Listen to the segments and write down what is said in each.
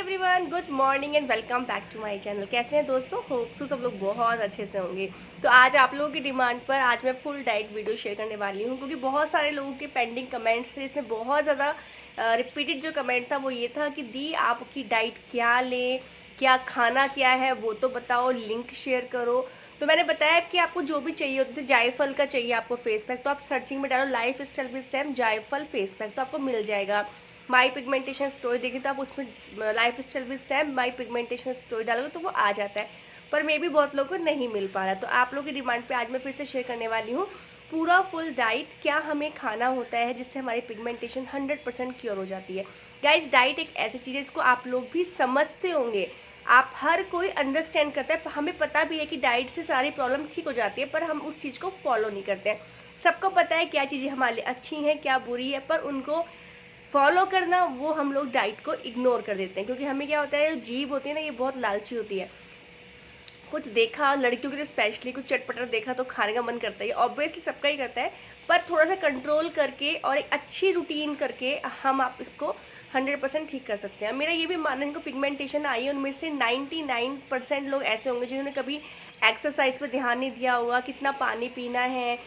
Everyone, good morning and welcome back to my channel. कैसे हैं दोस्तों? होप सो सब लोग बहुत अच्छे से होंगे। तो आज आप लोगों की डिमांड पर आज मैं फुल डाइट वीडियो शेयर करने वाली हूं, क्योंकि बहुत सारे लोगों के पेंडिंग कमेंट्स थे। इसमें बहुत ज़्यादा रिपीटेड जो कमेंट था वो ये था कि दी आपकी डाइट क्या लें, क्या खाना क्या है वो तो बताओ, लिंक शेयर करो। तो मैंने बताया कि आपको जो भी चाहिए होता है, जायफल का चाहिए आपको फेस पैक, तो आप सर्चिंग में डालो लाइफ स्टाइल विद सैम जायफल फेस पैक, तो आपको मिल जाएगा। माई पिगमेंटेशन स्टोरी देखिए तो आप उसमें life style with Sam my pigmentation story डालोगे तो वो आ जाता है, पर मे भी बहुत लोगों को नहीं मिल पा रहा। तो आप लोगों की डिमांड पे आज मैं फिर से शेयर करने वाली हूँ पूरा फुल डाइट, क्या हमें खाना होता है जिससे हमारी पिगमेंटेशन 100% क्योर हो जाती है। गाइस, डाइट एक ऐसी चीज़ है इसको आप लोग भी समझते होंगे, आप हर कोई अंडरस्टैंड करता है, हमें पता भी है कि डाइट से सारी प्रॉब्लम ठीक हो जाती है, पर हम उस चीज़ को फॉलो नहीं करते हैं। सबको पता है क्या चीज़ें हमारे लिए अच्छी हैं क्या बुरी है, पर उनको फॉलो करना वो हम लोग डाइट को इग्नोर कर देते हैं। क्योंकि हमें क्या होता है, जीभ होती है ना, ये बहुत लालची होती है। कुछ देखा लड़कियों के लिए स्पेशली कुछ चटपटर देखा तो खाने का मन करता है, ऑब्वियसली सबका ही करता है, पर थोड़ा सा कंट्रोल करके और एक अच्छी रूटीन करके हम आप इसको 100% ठीक कर सकते हैं। मेरा ये भी मानना है, इनको पिगमेंटेशन आई है उनमें से 99% लोग ऐसे होंगे जिन्होंने कभी एक्सरसाइज पर ध्यान नहीं दिया होगा, कितना पानी पीना है,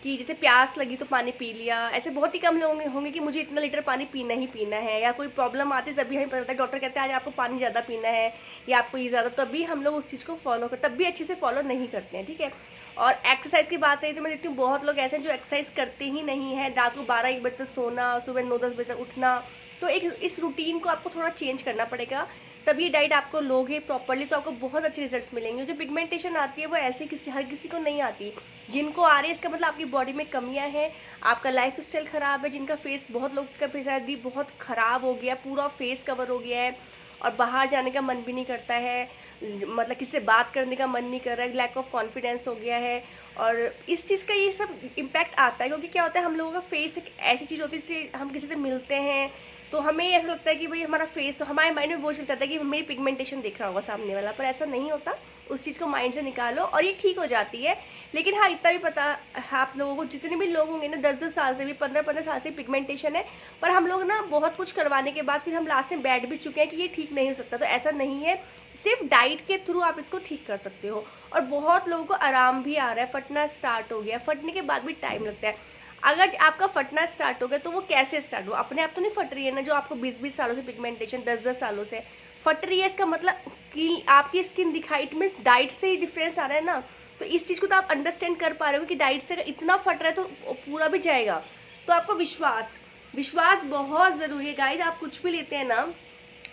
कि जैसे प्यास लगी तो पानी पी लिया। ऐसे बहुत ही कम लोग होंगे कि मुझे इतना लीटर पानी पीना ही पीना है, या कोई प्रॉब्लम आती है तभी हमें पता है, डॉक्टर कहते हैं आज आपको पानी ज़्यादा पीना है या आपको ये ज़्यादा, तभी हम लोग उस चीज़ को फॉलो कर, तब भी अच्छे से फॉलो नहीं करते हैं, ठीक है। और एक्सरसाइज की बात है तो मैं देखती हूँ बहुत लोग ऐसे हैं जो एक्सरसाइज करते ही नहीं है, रात को 12-1 बजे तक सोना, सुबह 9-10 बजे तक उठना। तो एक इस रूटीन को आपको थोड़ा चेंज करना पड़ेगा, तभी डाइट आपको लोगे प्रॉपरली तो आपको बहुत अच्छे रिजल्ट्स मिलेंगे। जो पिगमेंटेशन आती है वो ऐसे हर किसी को नहीं आती, जिनको आ रही है इसका मतलब आपकी बॉडी में कमियां हैं, आपका लाइफ स्टाइल खराब है। जिनका फेस, बहुत लोग का फेस भी बहुत खराब हो गया, पूरा फेस कवर हो गया है और बाहर जाने का मन भी नहीं करता है, मतलब किसी से बात करने का मन नहीं कर रहा है, लैक ऑफ कॉन्फिडेंस हो गया है। और इस चीज़ का ये सब इम्पैक्ट आता है, क्योंकि क्या होता है हम लोगों का फेस एक ऐसी चीज़ होती है जिससे हम किसी से मिलते हैं तो हमें ऐसा लगता है कि भाई हमारा फेस, तो हमारे माइंड में वो चलता है कि मेरी पिगमेंटेशन देख रहा होगा सामने वाला, पर ऐसा नहीं होता। उस चीज़ को माइंड से निकालो और ये ठीक हो जाती है। लेकिन हाँ, इतना भी पता है आप लोगों को, जितने भी लोग होंगे ना 10-10 साल से भी, 15-15 साल से पिगमेंटेशन है, पर हम लोग ना बहुत कुछ करवाने के बाद फिर हम लास्ट में बैठ भी चुके हैं कि ये ठीक नहीं हो सकता। तो ऐसा नहीं है, सिर्फ डाइट के थ्रू आप इसको ठीक कर सकते हो। और बहुत लोगों को आराम भी आ रहा है, फटना स्टार्ट हो गया, फटने के बाद भी टाइम लगता है। अगर आपका फटना स्टार्ट हो गया तो वो कैसे स्टार्ट हुआ, अपने आप तो नहीं फट रही है ना। जो आपको 20-20 सालों से पिगमेंटेशन, 10-10 सालों से फट रही है, इसका मतलब कि आपकी स्किन दिखाई में डाइट से ही डिफरेंस आ रहा है ना। तो इस चीज़ को तो आप अंडरस्टैंड कर पा रहे हो कि डाइट से इतना फट रहा है तो पूरा भी जाएगा। तो आपको विश्वास विश्वास बहुत ज़रूरी है गाइस। आप कुछ भी लेते हैं ना,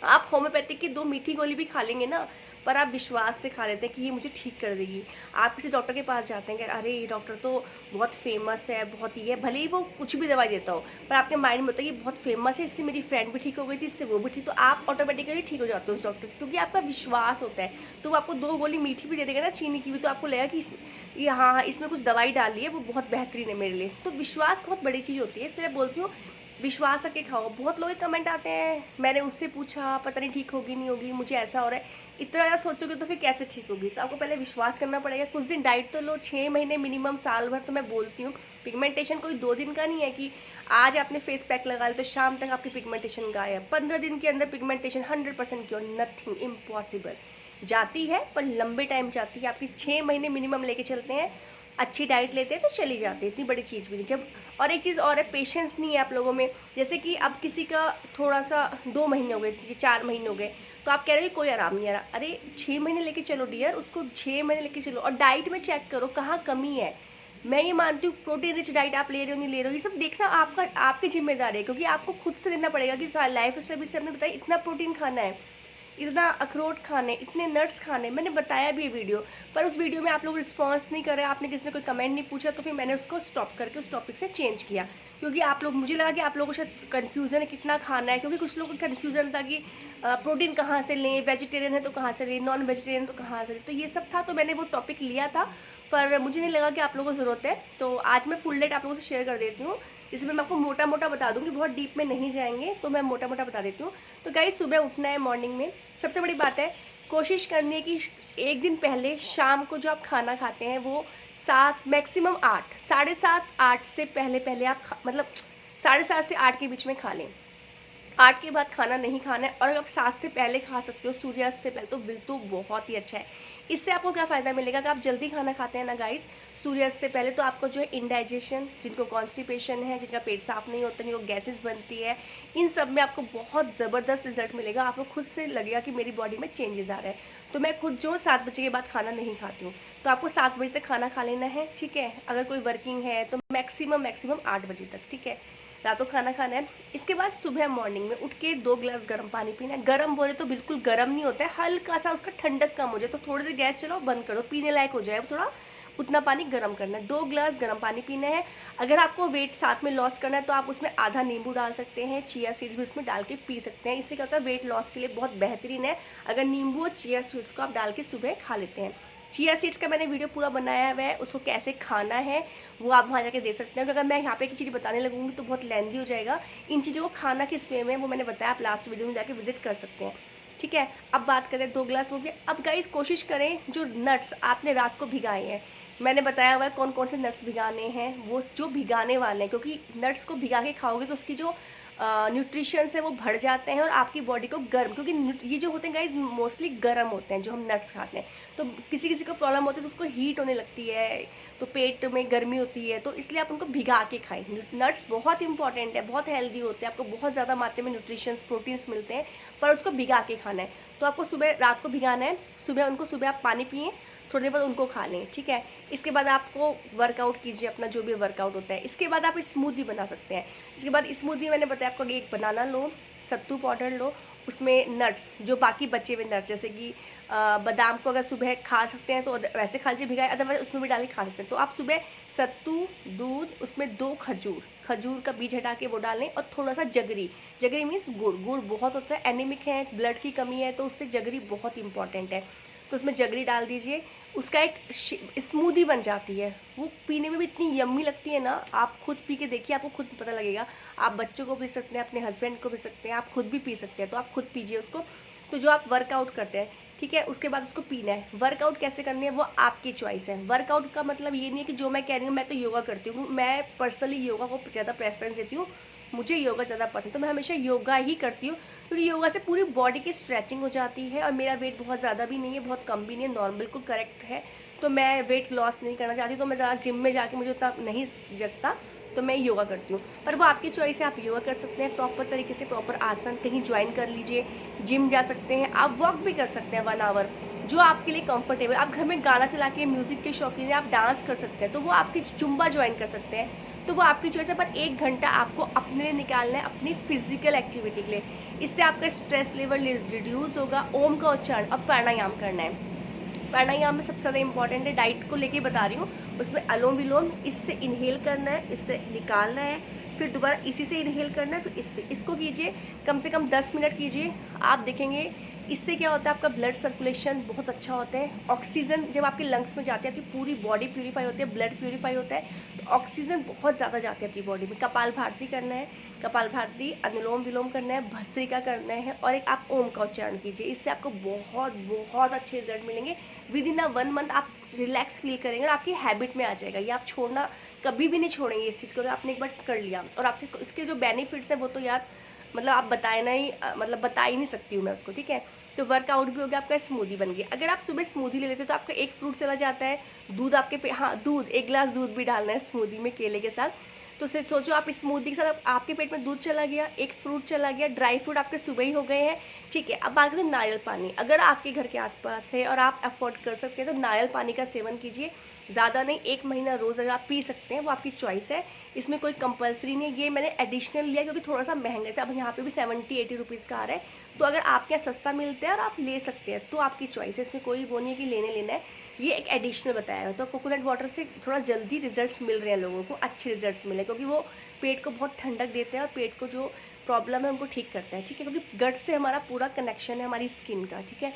आप होम्योपैथिक की 2 मीठी गोली भी खा लेंगे ना, पर आप विश्वास से खा लेते हैं कि ये मुझे ठीक कर देगी। आप किसी डॉक्टर के पास जाते हैं कि अरे ये डॉक्टर तो बहुत फेमस है, बहुत ही है, भले ही वो कुछ भी दवाई देता हो, पर आपके माइंड में होता है कि बहुत फेमस है, इससे मेरी फ्रेंड भी ठीक हो गई थी, इससे वो भी ठीक, तो आप ऑटोमेटिकली ठीक हो जाते हो उस डॉक्टर से, क्योंकि आपका विश्वास होता है। तो वो आपको 2 गोली मीठी भी दे देगा ना, चीनी की भी, तो आपको लगेगा कि ये हाँ इसमें कुछ दवाई डाली है, वो बहुत बेहतरीन है मेरे लिए। तो विश्वास बहुत बड़ी चीज़ होती है, इसलिए मैं बोलती हूँ विश्वास रख के खाओ। बहुत लोग कमेंट आते हैं, मैंने उससे पूछा पता नहीं ठीक होगी नहीं होगी, मुझे ऐसा हो रहा है। इतना ज़्यादा सोचोगे तो फिर कैसे ठीक होगी? तो आपको पहले विश्वास करना पड़ेगा। कुछ दिन डाइट तो लो, 6 महीने मिनिमम, साल भर। तो मैं बोलती हूँ पिगमेंटेशन कोई 2 दिन का नहीं है कि आज आपने फेस पैक लगा लिया तो शाम तक आपकी पिगमेंटेशन गायब। 15 दिन के अंदर पिगमेंटेशन 100% क्योर, नथिंग, इम्पॉसिबल। जाती है पर लंबे टाइम जाती है, आपकी 6 महीने मिनिमम लेके चलते हैं, अच्छी डाइट लेते हैं तो चली जाती है, इतनी बड़ी चीज़ भी नहीं। जब और एक चीज़ और है, पेशेंस नहीं है आप लोगों में। जैसे कि अब किसी का थोड़ा सा 2 महीने हो गए, 4 महीने हो गए, तो आप कह रहे हो कोई आराम नहीं आ रहा। अरे 6 महीने लेके चलो डियर, उसको 6 महीने लेके चलो और डाइट में चेक करो कहाँ कमी है। मैं ये मानती हूँ प्रोटीन रिच डाइट आप ले रहे हो नहीं ले रहे हो, ये सब देखना आपका, आपकी जिम्मेदारी है, क्योंकि आपको खुद से देना पड़ेगा कि लाइफ स्टाइल से हमने बताया इतना प्रोटीन खाना है, इतना अखरोट खाने, इतने नट्स खाने। मैंने बताया भी ये वीडियो, पर उस वीडियो में आप लोग रिस्पॉन्स नहीं कर रहे, आपने किसी ने कोई कमेंट नहीं पूछा, तो फिर मैंने उसको स्टॉप करके उस टॉपिक से चेंज किया। क्योंकि आप लोग, मुझे लगा कि आप लोगों को शायद कन्फ्यूज़न है कितना खाना है, क्योंकि कुछ लोगों को कन्फ्यूज़न था कि प्रोटीन कहाँ से लें, वेजिटेरियन है तो कहाँ से लें, नॉन वेजिटेरियन तो कहाँ से लें। तो ये सब था, तो मैंने वो टॉपिक लिया था, पर मुझे नहीं लगा कि आप लोगों को ज़रूरत है। तो आज मैं फुल डेट आप लोगों से शेयर कर देती हूँ। इसमें मैं आपको मोटा मोटा बता दूँगी, बहुत डीप में नहीं जाएंगे, तो मैं मोटा मोटा बता देती हूँ। तो गाइस, सुबह उठना है मॉर्निंग में, सबसे बड़ी बात है कोशिश करनी है कि एक दिन पहले शाम को जो आप खाना खाते हैं वो 7 मैक्सिमम 8, 7:30 8 से पहले आप मतलब 7:30 से 8 के बीच में खा लें। 8 के बाद खाना नहीं खाना है, और अगर आप 7 से पहले खा सकते हो, सूर्यास्त से पहले, तो बिल्कुल बहुत ही अच्छा है। इससे आपको क्या फ़ायदा मिलेगा, अगर आप जल्दी खाना खाते हैं ना गाइस सूर्यास्त से पहले, तो आपको जो है इंडाइजेशन, जिनको कॉन्स्टिपेशन है, जिनका पेट साफ नहीं होता, जिनको गैसेस बनती है, इन सब में आपको बहुत ज़बरदस्त रिजल्ट मिलेगा। आपको खुद से लगेगा कि मेरी बॉडी में चेंजेस आ रहे हैं। तो मैं खुद जो 7 बजे के बाद खाना नहीं खाती हूँ, तो आपको 7 बजे तक खाना खा लेना है, ठीक है। अगर कोई वर्किंग है तो मैक्सिमम 8 बजे तक, ठीक है, रातों खाना खाना है। इसके बाद सुबह मॉर्निंग में उठ के 2 गिलास गर्म पानी पीना है। गर्म बोले तो बिल्कुल गर्म नहीं होता है, हल्का सा उसका ठंडक कम हो जाए तो थोड़ी देर गैस चलाओ, बंद करो, पीने लायक हो जाए थोड़ा, उतना पानी गर्म करना है। 2 गिलास गर्म पानी पीना है। अगर आपको वेट साथ में लॉस करना है तो आप उसमें आधा नींबू डाल सकते हैं, चिया सीड्स भी उसमें डाल के पी सकते हैं। इससे क्या होता है, वेट लॉस के लिए बहुत बेहतरीन है अगर नींबू और चिया सीड्स को आप डाल के सुबह खा लेते हैं। चिया सीड्स का मैंने वीडियो पूरा बनाया हुआ है, उसको कैसे खाना है वो आप वहाँ जाके देख सकते हैं। तो अगर मैं यहाँ पे एक चीज़ बताने लगूंगी तो बहुत लेंदी हो जाएगा। इन चीज़ों को खाना किस वे में वो मैंने बताया, आप लास्ट वीडियो में जाके विजिट कर सकते हैं, ठीक है। अब बात करें 2 गिलास हो गया। अब गाइस कोशिश करें जो नट्स आपने रात को भिगाए हैं, मैंने बताया हुआ है कौन कौन से नट्स भिगाने हैं, वो जो भिगाने वाले हैं, क्योंकि नट्स को भिगा के खाओगे तो उसकी जो न्यूट्रिशंस है वो बढ़ जाते हैं और आपकी बॉडी को गर्म, क्योंकि ये जो होते हैं गाइस मोस्टली गर्म होते हैं जो हम नट्स खाते हैं। तो किसी किसी को प्रॉब्लम होती है तो उसको हीट होने लगती है, तो पेट में गर्मी होती है, तो इसलिए आप उनको भिगा के खाएं। नट्स बहुत इंपॉर्टेंट है, बहुत हेल्दी होते हैं, आपको बहुत ज़्यादा मात्रा में न्यूट्रिशंस प्रोटीन्स मिलते हैं, पर उसको भिगा के खाना है। तो आपको सुबह रात को भिगाना है, सुबह आप पानी पिए, थोड़ी देर बाद उनको खा लें, ठीक है। इसके बाद आपको वर्कआउट कीजिए, अपना जो भी वर्कआउट होता है। इसके बाद आप स्मूदी बना सकते हैं। इसके बाद स्मूदी मैंने बताया आपको, एक बनाना लो, सत्तू पाउडर लो, उसमें नट्स जो बाकी बचे हुए नट्स, जैसे कि बादाम को अगर सुबह खा सकते हैं तो वैसे खा लीजिए भिगाए, अदरवाइज उसमें भी डाल के खा सकते हैं। तो आप सुबह सत्तू, दूध, उसमें 2 खजूर का बीज हटा के वो डालें, और थोड़ा सा जगरी मीन्स गुड़ बहुत होता है, एनीमिक है, ब्लड की कमी है, तो उससे जगरी बहुत इंपॉर्टेंट है, तो उसमें जगरी डाल दीजिए। उसका एक स्मूदी बन जाती है, वो पीने में भी इतनी यम्मी लगती है ना, आप खुद पी के देखिए, आपको खुद पता लगेगा। आप बच्चों को पी सकते हैं, अपने हस्बैंड को पी सकते हैं, आप खुद भी पी सकते हैं, तो आप खुद पीजिए उसको। तो जो आप वर्कआउट करते हैं, ठीक है, उसके बाद उसको पीना है। वर्कआउट कैसे करनी है वो आपकी चॉइस है। वर्कआउट का मतलब ये नहीं है कि जो मैं कह रही हूँ, मैं तो योगा करती हूँ, मैं पर्सनली योगा को ज़्यादा प्रेफरेंस देती हूँ, मुझे योगा ज़्यादा पसंद, तो मैं हमेशा योगा ही करती हूँ, क्योंकि योगा से पूरी बॉडी की स्ट्रेचिंग हो जाती है। और मेरा वेट बहुत ज़्यादा भी नहीं है, बहुत कम भी नहीं है, नॉर्मल बिल्कुल करेक्ट है। तो मैं वेट लॉस नहीं करना चाहती, तो मैं ज़्यादा जिम में जाके मुझे उतना नहीं जचता, तो मैं योगा करती हूँ। पर वो आपकी चॉइस है, आप योगा कर सकते हैं प्रॉपर तरीके से, प्रॉपर आसन कहीं ज्वाइन कर लीजिए, जिम जा सकते हैं, आप वॉक भी कर सकते हैं 1 आवर, जो आपके लिए कंफर्टेबल। आप घर में गाना चला के, म्यूज़िक के शौकीन है, आप डांस कर सकते हैं, तो वो आपकी जुम्बा ज्वाइन कर सकते हैं, तो वो आपकी चॉइस है। पर 1 घंटा आपको अपने लिए निकालना है, अपनी फिजिकल एक्टिविटी के लिए। इससे आपका स्ट्रेस लेवल रिड्यूस होगा। ओम का उच्चारण और प्राणायाम करना है। प्राणायाम में सबसे ज़्यादा इंपॉर्टेंट है, डाइट को लेके बता रही हूँ, उसमें अनुलोम विलोम, इससे इनहेल करना है, इससे निकालना है, फिर दोबारा इसी से इनहेल करना है, फिर इसको कीजिए, कम से कम 10 मिनट कीजिए। आप देखेंगे इससे क्या होता है, आपका ब्लड सर्कुलेशन बहुत अच्छा होता है। ऑक्सीजन जब आपके लंग्स में जाती है, आपकी पूरी बॉडी प्यूरीफाई होती है, ब्लड प्यूरीफाई होता है, तो ऑक्सीजन बहुत ज़्यादा जाती है आपकी बॉडी में। कपाल भारती करना है, कपाल भारती, अनुलोम विलोम करना है, भस्त्रिका करना है, और एक आप ओम का उच्चारण कीजिए। इससे आपको बहुत बहुत अच्छे रिजल्ट मिलेंगे। विद इन 1 मंथ आप रिलैक्स फील करेंगे और आपकी हैबिट में आ जाएगा। ये आप छोड़ना कभी भी नहीं छोड़ेंगे इस चीज़ को, आपने एक बार कर लिया। और आपसे इसके जो बेनिफिट्स हैं वो तो यार मतलब आप बता ही नहीं सकती हूँ मैं उसको, ठीक है। तो वर्कआउट भी हो गया, आपका स्मूदी बन गया। अगर आप सुबह स्मूदी ले लेते हो तो आपका एक फ्रूट चला जाता है, दूध आपके हाँ दूध 1 गिलास दूध भी डालना है स्मूदी में केले के साथ। तो सिर्फ सोचो, आप स्मूदी के साथ आपके पेट में दूध चला गया, एक फ्रूट चला गया, ड्राई फ्रूट आपके सुबह ही हो गए हैं, ठीक है। अब बात करें नारियल पानी, अगर आपके घर के आसपास है और आप अफोर्ड कर सकते हैं तो नारियल पानी का सेवन कीजिए। ज़्यादा नहीं, 1 महीना रोज़ अगर आप पी सकते हैं, वो आपकी चॉइस है, इसमें कोई कंपलसरी नहीं है। ये मैंने एडिशनल लिया क्योंकि थोड़ा सा महंगा है, अब यहाँ पे भी 70-80 रुपीज़ का आ रहा है, तो अगर आपके यहाँ सस्ता मिलता है और आप ले सकते हैं तो आपकी चॉइस है, इसमें कोई वो नहीं है कि लेना है। ये एक एडिशनल बताया है। तो कोकोनट वाटर से थोड़ा जल्दी रिजल्ट्स मिल रहे हैं लोगों को, अच्छे रिजल्ट्स मिले, क्योंकि वो पेट को बहुत ठंडक देते हैं और पेट को जो प्रॉब्लम है उनको ठीक करता है, ठीक है। क्योंकि गट से हमारा पूरा कनेक्शन है हमारी स्किन का, ठीक है।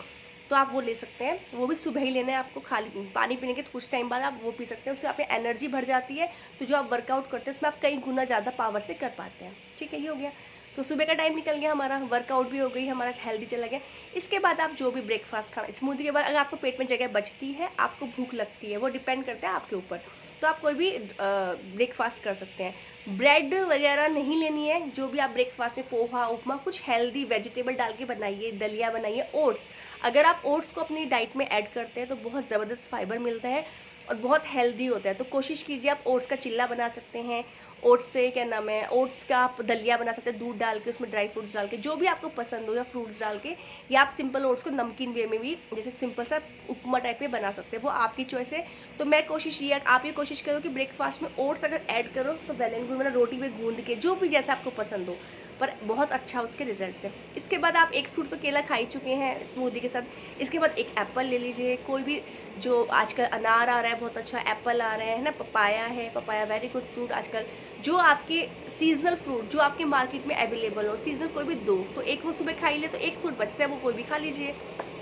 तो आप वो ले सकते हैं, वो भी सुबह ही लेना है आपको, खाली पानी पीने के कुछ टाइम बाद आप वो पी सकते हैं, उससे आप एनर्जी बढ़ जाती है। तो जो आप वर्कआउट करते हैं उसमें आप कई गुना ज़्यादा पावर से कर पाते हैं, ठीक है। ये हो गया। तो सुबह का टाइम निकल गया, हमारा वर्कआउट भी हो गई, हमारा हेल्दी चला गया। इसके बाद आप जो भी ब्रेकफास्ट खाना, स्मूदी के बाद अगर आपको पेट में जगह बचती है, आपको भूख लगती है, वो डिपेंड करता है आपके ऊपर, तो आप कोई भी ब्रेकफास्ट कर सकते हैं। ब्रेड वगैरह नहीं लेनी है, जो भी आप ब्रेकफास्ट में पोहा उपमा कुछ हेल्दी वेजिटेबल डाल के बनाइए, दलिया बनाइए। ओट्स, अगर आप ओट्स को अपनी डाइट में ऐड करते हैं तो बहुत ज़बरदस्त फाइबर मिलता है और बहुत हेल्दी होता है। तो कोशिश कीजिए, आप ओट्स का चिल्ला बना सकते हैं, ओट्स से क्या नाम है, ओट्स का आप दलिया बना सकते हैं, दूध डाल के उसमें ड्राई फ्रूट्स डाल के, जो भी आपको पसंद हो, या फ्रूट्स डाल के, या आप सिंपल ओट्स को नमकीन वे में भी जैसे सिंपल सा उपमा टाइप में बना सकते हैं, वो आपकी चॉइस है। तो मैं कोशिश ये, आप ये कोशिश करो कि ब्रेकफास्ट में ओट्स अगर ऐड करो तो वेल एंड गुड, मतलब रोटी में गूंद के, जो भी जैसा आपको पसंद हो, पर बहुत अच्छा उसके रिजल्ट्स है। इसके बाद आप एक फ्रूट तो केला खा ही चुके हैं स्मूदी के साथ, इसके बाद एक एप्पल ले लीजिए, कोई भी, जो आजकल अनार आ रहा है बहुत अच्छा, एप्पल आ रहे हैं ना, पपाया है, पपाया वेरी गुड फ्रूट आजकल, जो आपके सीजनल फ्रूट जो आपके मार्केट में अवेलेबल हो, सीजनल कोई भी दो, तो एक वो सुबह खा ही ले, तो एक फ्रूट बचता है वो कोई भी खा लीजिए।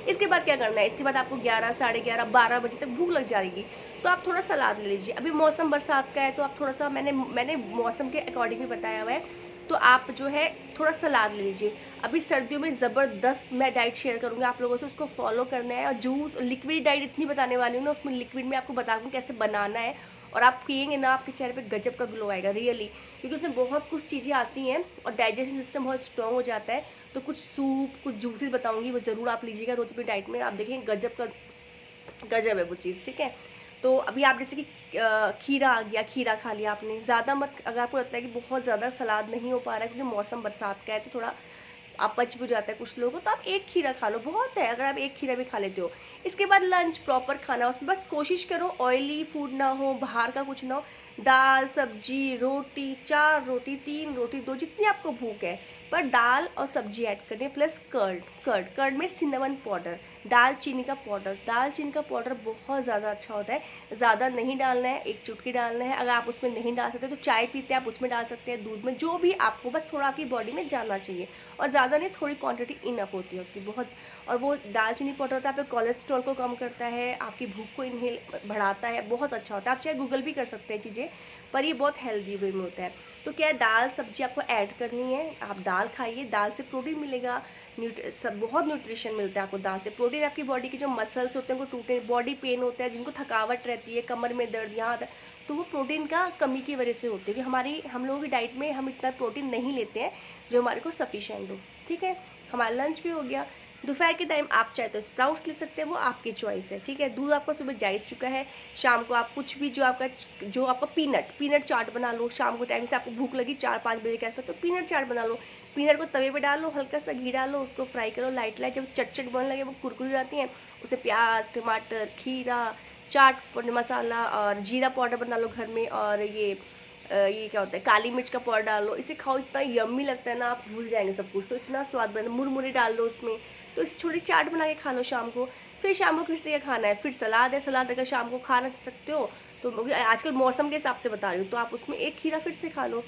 इसके बाद क्या करना है, इसके बाद आपको 11, साढ़े 11, 12 बजे तक भूख लग जाएगी, तो आप थोड़ा सलाद ले लीजिए। अभी मौसम बरसात का है, तो आप थोड़ा सा, मैंने मौसम के अकॉर्डिंग भी बताया हुआ है, तो आप जो है थोड़ा सलाद ले लीजिए। अभी सर्दियों में ज़बरदस्त मैं डाइट शेयर करूँगी आप लोगों से, उसको फॉलो करना है। और जूस, लिक्विड डाइट इतनी बताने वाली हूँ ना, उसमें लिक्विड में आपको बता दूँ कैसे बनाना है, और आप पिएंगे ना, आपके चेहरे पे गजब का ग्लो आएगा रियली, क्योंकि उसमें बहुत कुछ चीज़ें आती हैं और डाइजेशन सिस्टम बहुत स्ट्रॉन्ग हो जाता है। तो कुछ सूप, कुछ जूसेस बताऊँगी, वो ज़रूर आप लीजिएगा रोज़ अपनी डाइट में, आप देखेंगे गजब है वो चीज़, ठीक है। तो अभी आप जैसे कि खीरा आ गया, खीरा खा लिया आपने, ज़्यादा मत, अगर आपको लगता है कि बहुत ज़्यादा सलाद नहीं हो पा रहा है क्योंकि मौसम बरसात का है, तो थोड़ा आप पच भी जाता है कुछ लोगों को, तो आप एक खीरा खा लो, बहुत है अगर आप एक खीरा भी खा लेते हो। इसके बाद लंच प्रॉपर खाना, उसमें बस कोशिश करो ऑयली फूड ना हो, बाहर का कुछ ना हो, दाल सब्जी रोटी, 4 रोटी 3 रोटी 2, जितनी आपको भूख है, पर दाल और सब्जी ऐड करनी है, प्लस कर्ड में सिनेमन पाउडर, दालचीनी का पाउडर बहुत ज़्यादा अच्छा होता है, ज़्यादा नहीं डालना है, एक चुटकी डालना है। अगर आप उसमें नहीं डाल सकते तो चाय पीते हैं आप उसमें डाल सकते हैं, दूध में, जो भी आपको, बस थोड़ा आपकी बॉडी में जाना चाहिए, और ज़्यादा नहीं, थोड़ी क्वांटिटी इनफ होती है उसकी बहुत। और वो दालचीनी पाउडर होता है, आपके कोलेस्ट्रॉल को कम करता है, आपकी भूख को इनहेल बढ़ाता है, बहुत अच्छा होता है। आप चाहे गूगल भी कर सकते हैं चीज़ें, पर ये बहुत हेल्दी वे में होता है। तो क्या है, दाल सब्जी आपको ऐड करनी है, आप दाल खाइए, दाल से प्रोटीन मिलेगा, बहुत न्यूट्रिशन मिलता है आपको दाल से। प्रोटीन आपकी बॉडी के जो मसल्स होते हैं वो टूटे, बॉडी पेन होता है, जिनको थकावट रहती है, कमर में दर्द, यहाँ दर्द, तो वो प्रोटीन का कमी की वजह से होती है कि हम लोगों की डाइट में हम इतना प्रोटीन नहीं लेते हैं जो हमारे को सफिशिएंट हो, ठीक है। हमारा लंच भी हो गया। दोपहर के टाइम आप चाहे तो स्प्राउट्स ले सकते हैं, वो आपकी चॉइस है, ठीक है। दूध आपका सुबह जा चुका है, शाम को आप कुछ भी, जो आपका पीनट चाट बना लो, शाम को टाइम से आपको भूख लगी 4-5 बजे के आसपास, तो पीनट चाट बना लो। पीनट को तवे पे डालो, हल्का सा घी डालो, उसको फ्राई करो लाइट, जब चट बनने लगे, वो कुरकुरी जाती हैं, उसे प्याज, टमाटर, खीरा, चाट मसाला और जीरा पाउडर बना लो घर में, और ये क्या होता है, काली मिर्च का पाउडर डाल लो, इसे खाओ, इतना यम्मी लगता है ना, आप भूल जाएंगे सब कुछ, तो इतना स्वाद बना। मुरमुरे डाल लो उसमें, तो इस छोटी चाट बना के खा लो शाम को। फिर शाम को फिर से क्या खाना है, फिर सलाद है, सलाद अगर शाम को खा ना सकते हो तो आजकल मौसम के हिसाब से बता रही हूँ, तो आप उसमें एक खीरा फिर से खा लो,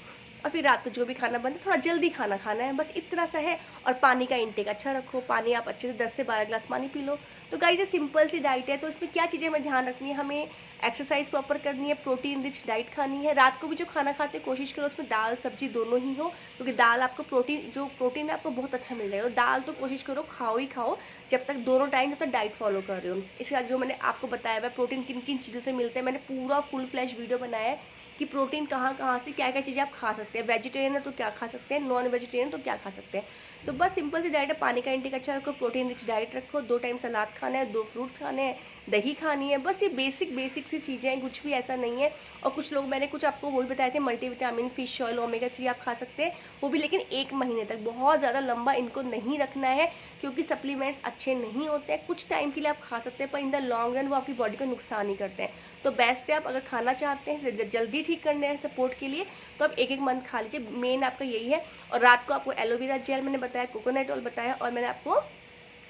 और फिर रात को जो भी खाना बनता है थोड़ा जल्दी खाना है, बस इतना सा है। और पानी का इंटेक अच्छा रखो, पानी आप अच्छे से 10 से 12 ग्लास पानी पी लो। तो गाइस ये सिंपल सी डाइट है, तो इसमें क्या चीज़ें हमें ध्यान रखनी है, हमें एक्सरसाइज प्रॉपर करनी है, प्रोटीन रिच डाइट खानी है, रात को भी जो खाना खाते हैं कोशिश करो उसमें दाल सब्जी दोनों ही हो, क्योंकि दाल आपको प्रोटीन है आपको बहुत अच्छा मिल जाएगा। दाल तो कोशिश करो खाओ ही खाओ, जब तक दोनों टाइम जब तक डाइट फॉलो कर रहे हो। इसके बाद जो मैंने आपको बताया हुआ प्रोटीन किन किन चीज़ों से मिलते हैं, मैंने पूरा फुल फ्लैश वीडियो बनाया है कि प्रोटीन कहाँ से क्या क्या चीज़ें आप खा सकते हैं, वेजिटेरियन है तो क्या खा सकते हैं, नॉन वेजिटेरियन तो क्या खा सकते हैं। तो बस सिंपल सी डाइट है, पानी का इंटेक अच्छा रखो, प्रोटीन रिच डाइट रखो, 2 टाइम सलाद खाना है, 2 फ्रूट्स खाने हैं, दही खानी है, बस ये बेसिक सी चीज़ें हैं, कुछ भी ऐसा नहीं है। और कुछ लोग, मैंने कुछ आपको वो भी बताए थे, मल्टीविटामिन, फिश ऑयल, ओमेगा 3 आप खा सकते हैं, वो भी लेकिन 1 महीने तक, बहुत ज़्यादा लंबा इनको नहीं रखना है, क्योंकि सप्लीमेंट्स अच्छे नहीं होते हैं। कुछ टाइम के लिए आप खा सकते हैं, पर इन द लॉन्ग रन वो आपकी बॉडी को नुकसान ही करते हैं। तो बेस्ट है, आप अगर खाना चाहते हैं जल्दी ठीक करने हैं सपोर्ट के लिए, तो आप 1-1 मंथ खा लीजिए, मेन आपका यही है। और रात को आपको एलोवेरा जेल मैंने बताया, कोकोनट ऑयल बताया, और मैंने आपको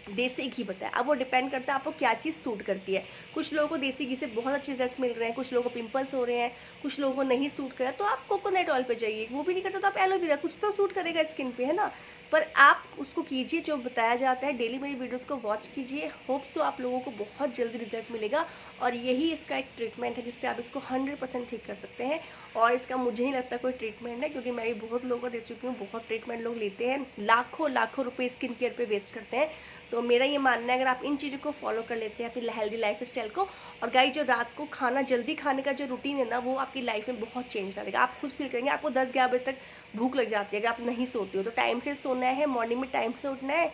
देसी घी बताया। अब वो डिपेंड करता है आपको क्या चीज़ सूट करती है। कुछ लोगों को देसी घी से बहुत अच्छे रिजल्ट्स मिल रहे हैं, कुछ लोगों को पिंपल्स हो रहे हैं, कुछ लोगों को नहीं सूट कर रहा, तो आप कोकोनट ऑयल पे जाइए। वो भी नहीं करता तो आप एलोवेरा, कुछ तो सूट करेगा स्किन पे, है ना। पर आप उसको कीजिए जो बताया जाता है, डेली मेरी वीडियोस को वॉच कीजिए। होप सो आप लोगों को बहुत जल्दी रिजल्ट मिलेगा और यही इसका एक ट्रीटमेंट है जिससे आप इसको 100% ठीक कर सकते हैं। और इसका मुझे नहीं लगता कोई ट्रीटमेंट है, क्योंकि मैं भी बहुत लोगों को दे चुकी हूँ। बहुत ट्रीटमेंट लोग लेते हैं, लाखों लाखों रुपये स्किन केयर पे वेस्ट करते हैं। तो मेरा ये मानना है अगर आप इन चीज़ों को फॉलो कर लेते हैं अपनी हेल्दी लाइफ स्टाइल को, और गाइस जो रात को खाना जल्दी खाने का जो रूटीन है ना, वो आपकी लाइफ में बहुत चेंज डालेगा। आप खुद फील करेंगे आपको 10-11 बजे तक भूख लग जाती है अगर आप नहीं सोते हो। तो टाइम से सोना है, मॉर्निंग में टाइम से उठना है।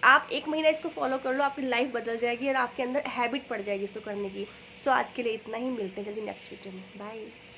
आप 1 महीना इसको फॉलो कर लो, आपकी लाइफ बदल जाएगी और आपके अंदर हैबिट पड़ जाएगी इसको करने की। सो आज के लिए इतना ही, मिलते हैं जल्दी नेक्स्ट वीडियो में। बाय।